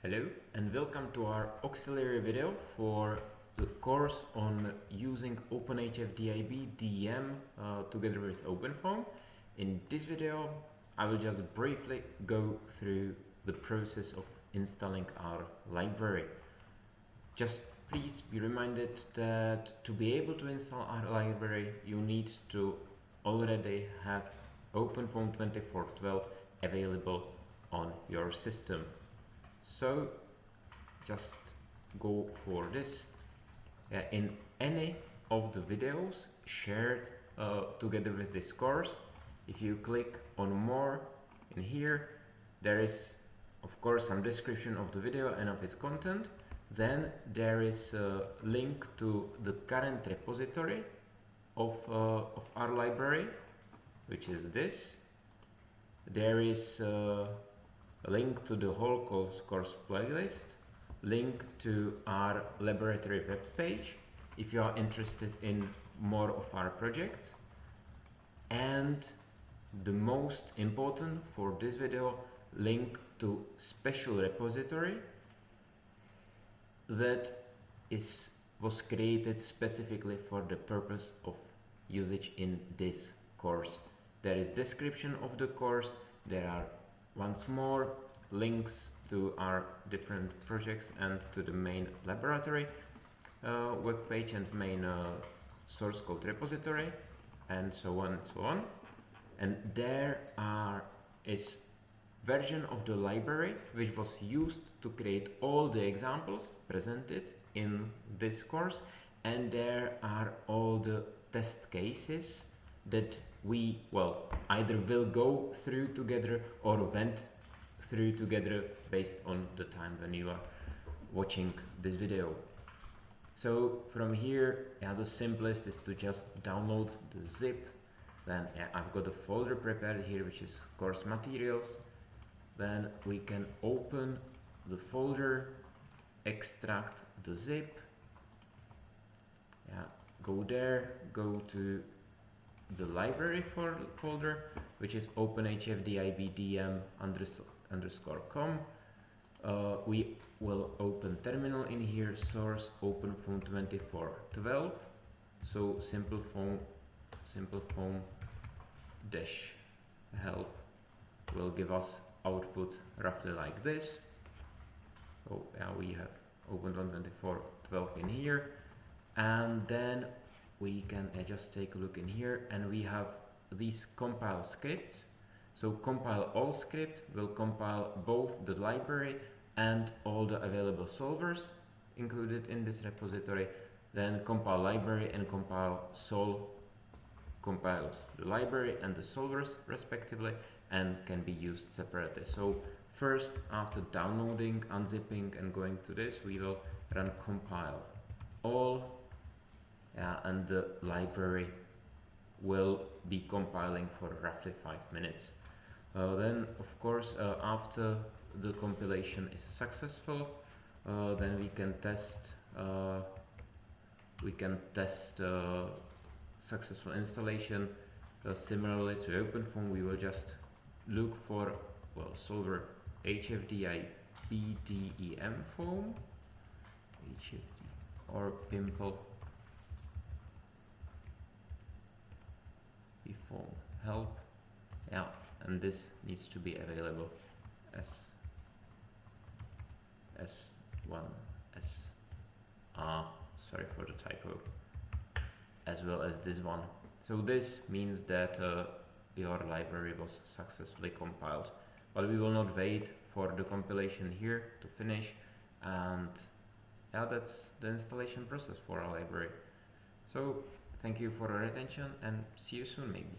Hello and welcome to our auxiliary video for the course on using OpenHFDIB-DEM together with OpenFOAM. In this video I will just briefly go through the process of installing our library. Just please be reminded that to be able to install our library you need to already have OpenFOAM 24.12 available on your system. So just go for this. In any of the videos shared together with this course, if you click on more in here, there is of course some description of the video and of its content. Then there is a link to the current repository of our library, which is this. There is a link to the whole course playlist, link to our laboratory web page if you are interested in more of our projects, and the most important for this video, link to special repository that was created specifically for the purpose of usage in this course. There is description of the course, there are once more links to our different projects and to the main laboratory web page and main source code repository, and so on and so on. And there is version of the library which was used to create all the examples presented in this course, and there are all the test cases that we either will go through together or went through together based on the time when you are watching this video. So from here, the simplest is to just download the zip. Then I've got a folder prepared here which is course materials. Then we can open the folder, extract the zip, go there, go to the library folder, which is OpenHFDIB-DEM _com. We will open terminal in here, source OpenFOAM 24.12. So simple foam dash help will give us output roughly like this. So we have OpenFOAM 24.12 in here, and then we can just take a look in here, and we have these compile scripts. So compile all script will compile both the library and all the available solvers included in this repository. Then compile library and compile sol compiles the library and the solvers respectively, and can be used separately. So first, after downloading, unzipping and going to this, we will run compile all, and the library will be compiling for roughly 5 minutes. Then of course after the compilation is successful, then we can test successful installation. Similarly to OpenFOAM, we will just look for solver HFDIB-DEM foam, or pimple foam help, and this needs to be available as one as sorry for the typo, as well as this one. So this means that your library was successfully compiled, but we will not wait for the compilation here to finish, and that's the installation process for our library. So thank you for your attention and see you soon maybe.